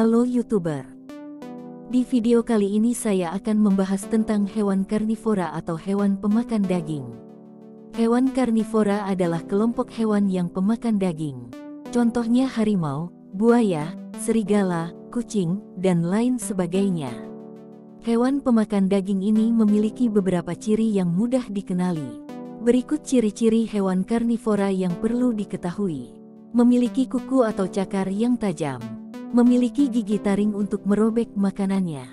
Halo YouTuber. Di video kali ini saya akan membahas tentang hewan karnivora atau hewan pemakan daging. Hewan karnivora adalah kelompok hewan yang pemakan daging. Contohnya harimau, buaya, serigala, kucing, dan lain sebagainya. Hewan pemakan daging ini memiliki beberapa ciri yang mudah dikenali. Berikut ciri-ciri hewan karnivora yang perlu diketahui. Memiliki kuku atau cakar yang tajam. Memiliki gigi taring untuk merobek makanannya.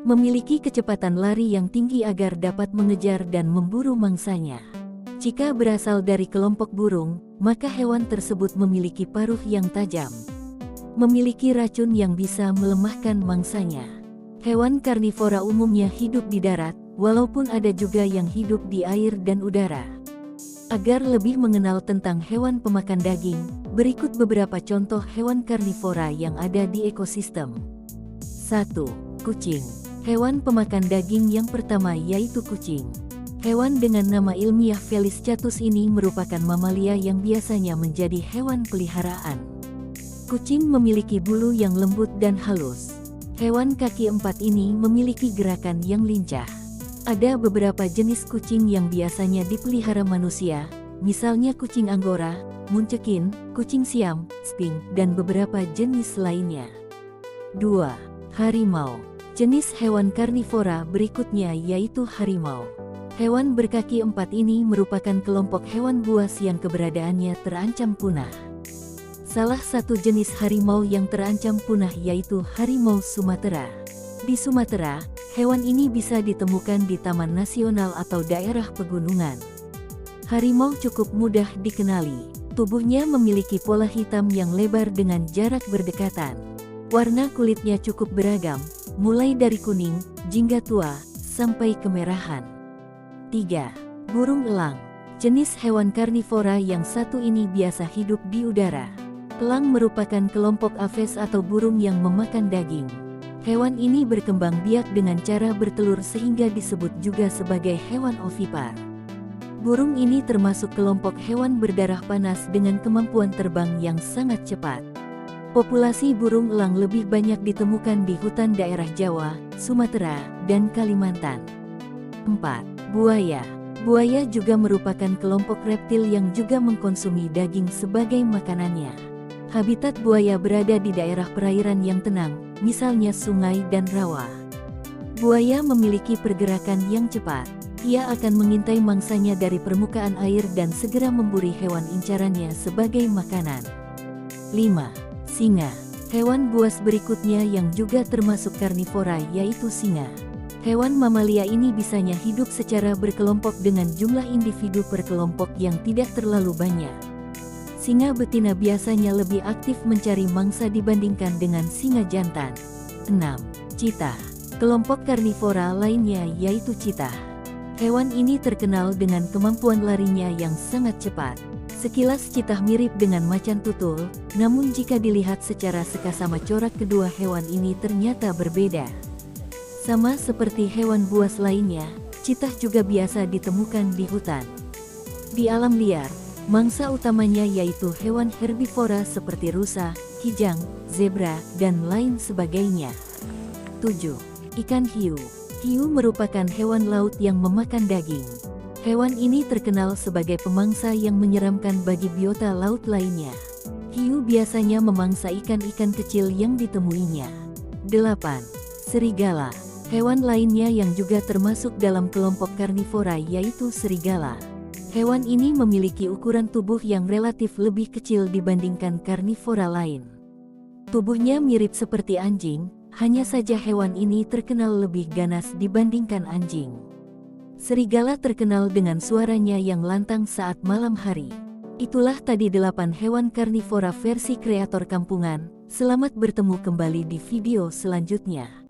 Memiliki kecepatan lari yang tinggi agar dapat mengejar dan memburu mangsanya. Jika berasal dari kelompok burung, maka hewan tersebut memiliki paruh yang tajam. Memiliki racun yang bisa melemahkan mangsanya. Hewan karnivora umumnya hidup di darat, walaupun ada juga yang hidup di air dan udara. Agar lebih mengenal tentang hewan pemakan daging, berikut beberapa contoh hewan karnivora yang ada di ekosistem. 1. Kucing. Hewan pemakan daging yang pertama yaitu kucing. Hewan dengan nama ilmiah Felis catus ini merupakan mamalia yang biasanya menjadi hewan peliharaan. Kucing memiliki bulu yang lembut dan halus. Hewan kaki empat ini memiliki gerakan yang lincah. Ada beberapa jenis kucing yang biasanya dipelihara manusia, misalnya kucing Anggora, Munchkin, kucing Siam, Sphinx, dan beberapa jenis lainnya. 2. Harimau. Jenis hewan karnivora berikutnya yaitu harimau. Hewan berkaki empat ini merupakan kelompok hewan buas yang keberadaannya terancam punah. Salah satu jenis harimau yang terancam punah yaitu harimau Sumatera. Di Sumatera, hewan ini bisa ditemukan di taman nasional atau daerah pegunungan. Harimau cukup mudah dikenali. Tubuhnya memiliki pola hitam yang lebar dengan jarak berdekatan. Warna kulitnya cukup beragam, mulai dari kuning, jingga tua, sampai kemerahan. 3. Burung elang. Jenis hewan karnivora yang satu ini biasa hidup di udara. Elang merupakan kelompok aves atau burung yang memakan daging. Hewan ini berkembang biak dengan cara bertelur sehingga disebut juga sebagai hewan ovipar. Burung ini termasuk kelompok hewan berdarah panas dengan kemampuan terbang yang sangat cepat. Populasi burung elang lebih banyak ditemukan di hutan daerah Jawa, Sumatera, dan Kalimantan. 4. Buaya. Buaya juga merupakan kelompok reptil yang juga mengkonsumi daging sebagai makanannya. Habitat buaya berada di daerah perairan yang tenang, misalnya sungai dan rawa. Buaya memiliki pergerakan yang cepat. Ia akan mengintai mangsanya dari permukaan air dan segera memburu hewan incarannya sebagai makanan. 5. Singa. Hewan buas berikutnya yang juga termasuk karnivora yaitu singa. Hewan mamalia ini bisanya hidup secara berkelompok dengan jumlah individu per kelompok yang tidak terlalu banyak. Singa betina biasanya lebih aktif mencari mangsa dibandingkan dengan singa jantan. 6. Cheetah. Kelompok karnivora lainnya yaitu cheetah. Hewan ini terkenal dengan kemampuan larinya yang sangat cepat. Sekilas cheetah mirip dengan macan tutul, namun jika dilihat secara sekasama corak kedua hewan ini ternyata berbeda. Sama seperti hewan buas lainnya, cheetah juga biasa ditemukan di hutan. Di alam liar, mangsa utamanya yaitu hewan herbivora seperti rusa, kijang, zebra, dan lain sebagainya. 7. Ikan hiu. Hiu merupakan hewan laut yang memakan daging. Hewan ini terkenal sebagai pemangsa yang menyeramkan bagi biota laut lainnya. Hiu biasanya memangsa ikan-ikan kecil yang ditemuinya. 8. Serigala. Hewan lainnya yang juga termasuk dalam kelompok karnivora yaitu serigala. Hewan ini memiliki ukuran tubuh yang relatif lebih kecil dibandingkan karnivora lain. Tubuhnya mirip seperti anjing, hanya saja hewan ini terkenal lebih ganas dibandingkan anjing. Serigala terkenal dengan suaranya yang lantang saat malam hari. Itulah tadi 8 hewan karnivora versi kreator kampungan. Selamat bertemu kembali di video selanjutnya.